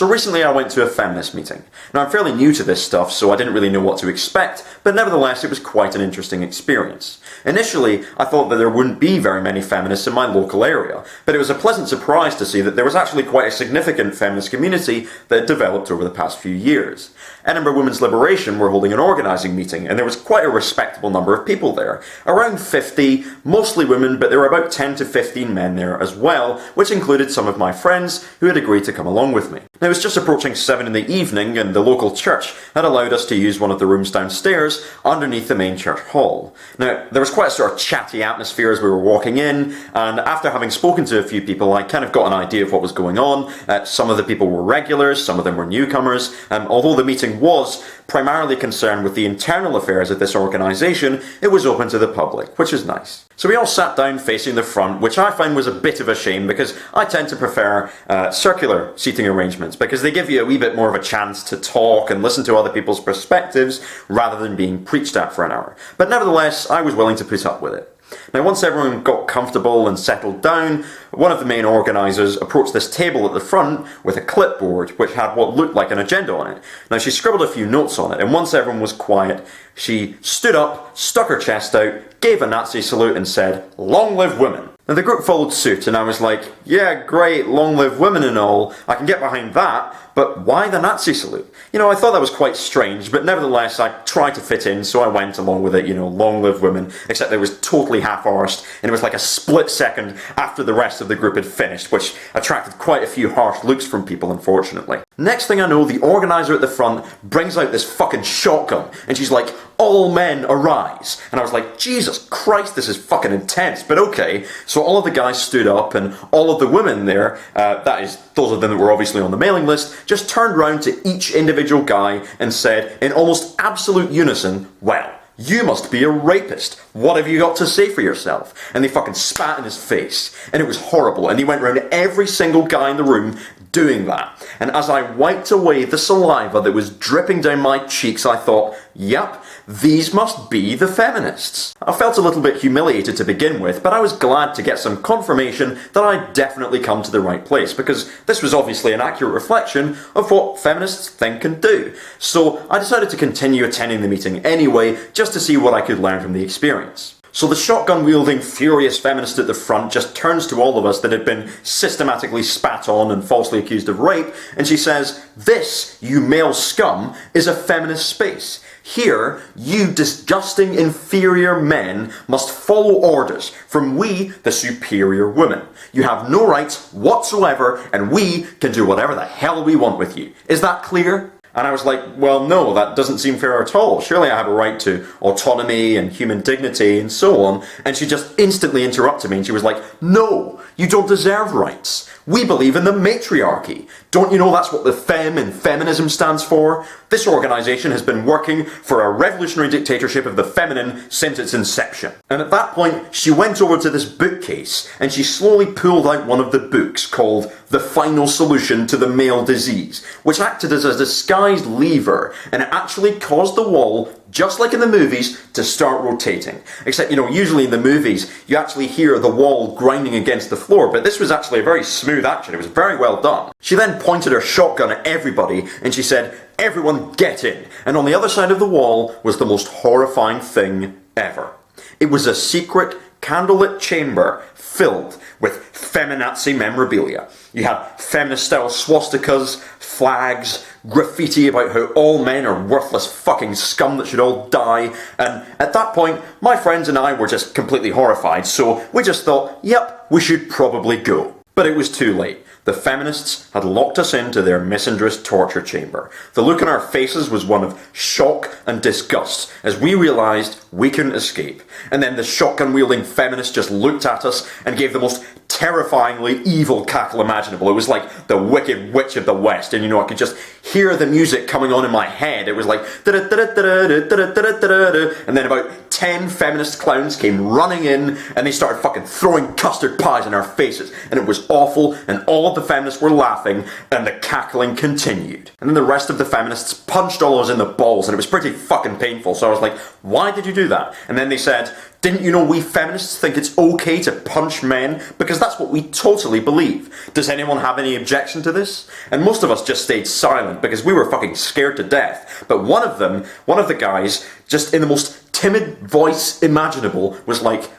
So recently I went to a feminist meeting. Now I'm fairly new to this stuff, so I didn't really know what to expect, but nevertheless it was quite an interesting experience. Initially, I thought that there wouldn't be very many feminists in my local area, but it was a pleasant surprise to see that there was actually quite a significant feminist community that had developed over the past few years. Edinburgh Women's Liberation were holding an organising meeting, and there was quite a respectable number of people there. Around 50, mostly women, but there were about 10 to 15 men there as well, which included some of my friends who had agreed to come along with me. Now, it was just approaching 7 in the evening, and the local church had allowed us to use one of the rooms downstairs underneath the main church hall. Now, there was quite a sort of chatty atmosphere as we were walking in, and after having spoken to a few people, I kind of got an idea of what was going on. Some of the people were regulars, some of them were newcomers. Although the meeting was primarily concerned with the internal affairs of this organisation, it was open to the public, which is nice. So we all sat down facing the front, which I found was a bit of a shame because I tend to prefer circular seating arrangements because they give you a wee bit more of a chance to talk and listen to other people's perspectives rather than being preached at for an hour. But nevertheless, I was willing to put up with it. Now, once everyone got comfortable and settled down, one of the main organisers approached this table at the front with a clipboard which had what looked like an agenda on it. Now, she scribbled a few notes on it, and once everyone was quiet, she stood up, stuck her chest out, gave a Nazi salute and said, "Long live women." Now, the group followed suit, and I was like, yeah, great, long live women and all, I can get behind that, but why the Nazi salute? You know, I thought that was quite strange, but nevertheless, I tried to fit in, so I went along with it, you know, long live women, except it was totally half-arsed, and it was like a split second after the rest of the group had finished, which attracted quite a few harsh looks from people, unfortunately. Next thing I know, the organiser at the front brings out this fucking shotgun, and she's like, "All men arise." And I was like, Jesus Christ, this is fucking intense, but okay. So all of the guys stood up, and all of the women there, that is, those of them that were obviously on the mailing list, just turned round to each individual guy and said, in almost absolute unison, "Well, you must be a rapist. What have you got to say for yourself?" And they fucking spat in his face. And it was horrible. And he went round every single guy in the room doing that. And as I wiped away the saliva that was dripping down my cheeks, I thought, yep, these must be the feminists. I felt a little bit humiliated to begin with, but I was glad to get some confirmation that I'd definitely come to the right place, because this was obviously an accurate reflection of what feminists think and do. So I decided to continue attending the meeting anyway, just to see what I could learn from the experience. So the shotgun-wielding, furious feminist at the front just turns to all of us that had been systematically spat on and falsely accused of rape, and she says, "This, you male scum, is a feminist space. Here, you disgusting inferior men must follow orders from we, the superior women. You have no rights whatsoever, and we can do whatever the hell we want with you. Is that clear?" And I was like, well, no, that doesn't seem fair at all. Surely I have a right to autonomy and human dignity and so on. And she just instantly interrupted me and she was like, no, you don't deserve rights. We believe in the matriarchy. Don't you know that's what the fem in feminism stands for? This organisation has been working for a revolutionary dictatorship of the feminine since its inception. And at that point, she went over to this bookcase and she slowly pulled out one of the books called The Final Solution to the Male Disease, which acted as a disguised lever, and it actually caused the wall, just like in the movies, to start rotating. Except, you know, usually in the movies, you actually hear the wall grinding against the floor, but this was actually a very smooth action. It was very well done. She then pointed her shotgun at everybody, and she said, "Everyone get in." And on the other side of the wall was the most horrifying thing ever. It was a secret, candlelit chamber filled with feminazi memorabilia. You had feminist-style swastikas, flags, graffiti about how all men are worthless fucking scum that should all die, and at that point, my friends and I were just completely horrified, so we just thought, yep, we should probably go. But it was too late. The feminists had locked us into their misandrous torture chamber. The look on our faces was one of shock and disgust as we realised we couldn't escape. And then the shotgun-wielding feminist just looked at us and gave the most terrifyingly evil cackle imaginable. It was like the Wicked Witch of the West, and you know, I could just hear the music coming on in my head. It was like and then about 10 feminist clowns came running in and they started fucking throwing custard pies in our faces, and it was awful, and all of the feminists were laughing and the cackling continued. And then the rest of the feminists punched all of us in the balls, and it was pretty fucking painful. So I was like, why did you do that? And then they said, Didn't you know we feminists think it's okay to punch men? Because that's what we totally believe. Does anyone have any objection to this? And most of us just stayed silent because we were fucking scared to death. But one of the guys, just in the most timid voice imaginable, was like,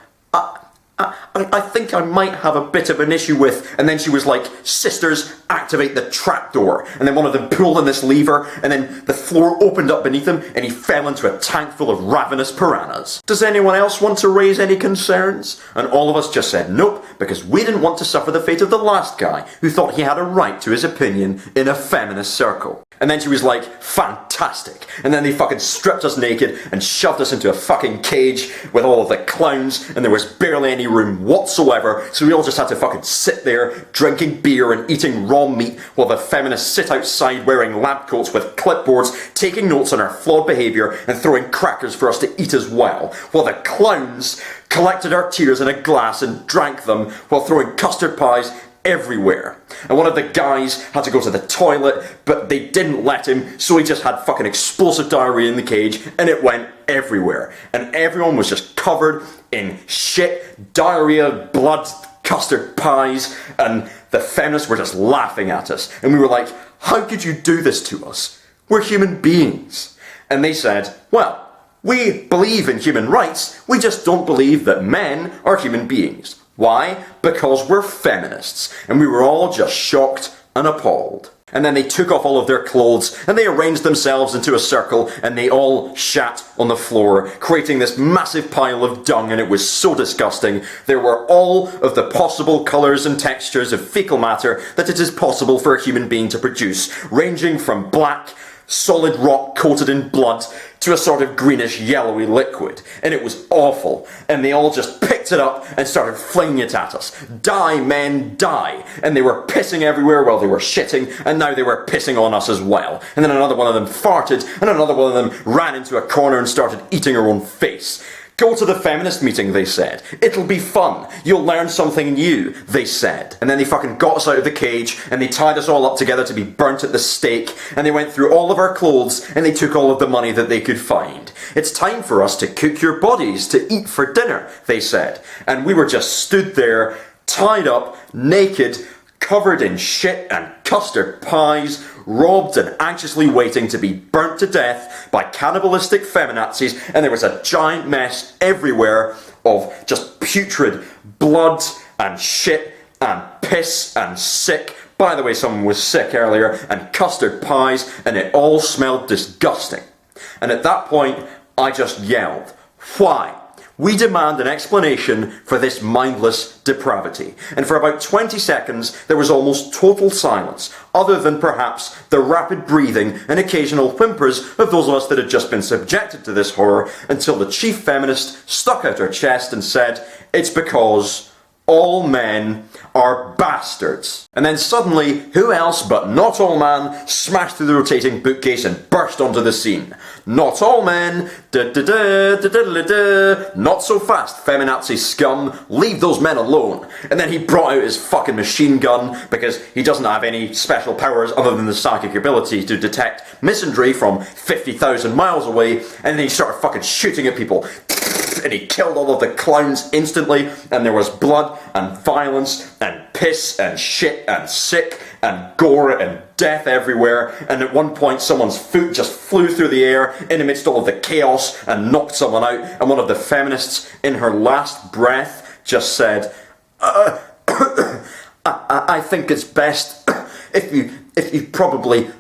I think I might have a bit of an issue with, and then she was like, sisters, activate the trapdoor. And then one of them pulled on this lever, and then the floor opened up beneath him, and he fell into a tank full of ravenous piranhas. Does anyone else want to raise any concerns? And all of us just said nope, because we didn't want to suffer the fate of the last guy, who thought he had a right to his opinion in a feminist circle. And then she was like, fantastic. And then they fucking stripped us naked and shoved us into a fucking cage with all of the clowns, and there was barely any room whatsoever, so we all just had to fucking sit there drinking beer and eating raw meat while the feminists sit outside wearing lab coats with clipboards, taking notes on our flawed behaviour and throwing crackers for us to eat as well, while the clowns collected our tears in a glass and drank them while throwing custard pies everywhere. And one of the guys had to go to the toilet, but they didn't let him, so he just had fucking explosive diarrhea in the cage, and it went everywhere. And everyone was just covered in shit, diarrhea, blood, custard pies, and the feminists were just laughing at us. And we were like, how could you do this to us? We're human beings. And they said, well, we believe in human rights, we just don't believe that men are human beings. Why? Because we're feminists. And we were all just shocked and appalled. And then they took off all of their clothes and they arranged themselves into a circle and they all shat on the floor, creating this massive pile of dung, and it was so disgusting. There were all of the possible colours and textures of fecal matter that it is possible for a human being to produce, ranging from black, solid rock coated in blood to a sort of greenish yellowy liquid, and it was awful. And they all just picked it up and started flinging it at us. Die, men, die! And they were pissing everywhere while they were shitting, and now they were pissing on us as well. And then another one of them farted, and another one of them ran into a corner and started eating her own face. Go to the feminist meeting, they said. It'll be fun. You'll learn something new, they said. And then they fucking got us out of the cage, and they tied us all up together to be burnt at the stake, and they went through all of our clothes, and they took all of the money that they could find. It's time for us to cook your bodies to eat for dinner, they said. And we were just stood there, tied up, naked, covered in shit and custard pies, robbed and anxiously waiting to be burnt to death by cannibalistic feminazis, and there was a giant mess everywhere of just putrid blood and shit and piss and sick. By the way, someone was sick earlier, and custard pies, and it all smelled disgusting. And at that point, I just yelled, why? We demand an explanation for this mindless depravity. And for about 20 seconds, there was almost total silence, other than perhaps the rapid breathing and occasional whimpers of those of us that had just been subjected to this horror, until the chief feminist stuck out her chest and said, it's because all men are bastards. And then suddenly, who else but Not All Man smashed through the rotating bookcase and burst onto the scene. Not all men, not so fast, feminazi scum, leave those men alone. And then he brought out his fucking machine gun, because he doesn't have any special powers other than the psychic ability to detect misandry from 50,000 miles away, and then he started fucking shooting at people. And he killed all of the clowns instantly, and there was blood and violence and piss and shit and sick and gore and death everywhere. And at one point someone's foot just flew through the air in amidst all of the chaos and knocked someone out, and one of the feminists in her last breath just said, I think it's best if you probably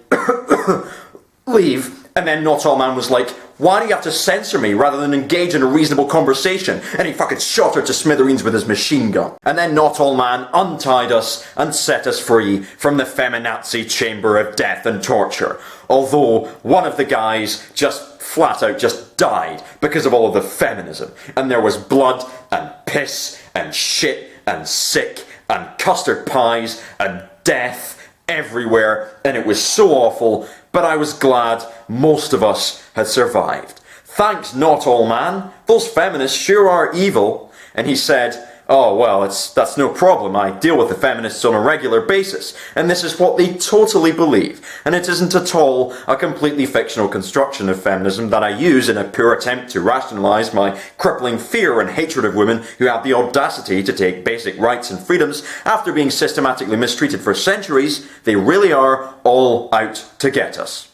leave. And then Not All Man was like, why do you have to censor me rather than engage in a reasonable conversation? And he fucking shot her to smithereens with his machine gun. And then Not All Man untied us and set us free from the feminazi chamber of death and torture. Although one of the guys just flat out just died because of all of the feminism. And there was blood and piss and shit and sick and custard pies and death everywhere, and it was so awful, but I was glad most of us had survived. Thanks, Not All Man. Those feminists sure are evil. And he said, "Oh, well, that's no problem. I deal with the feminists on a regular basis, and this is what they totally believe, and it isn't at all a completely fictional construction of feminism that I use in a poor attempt to rationalise my crippling fear and hatred of women who have the audacity to take basic rights and freedoms after being systematically mistreated for centuries. They really are all out to get us."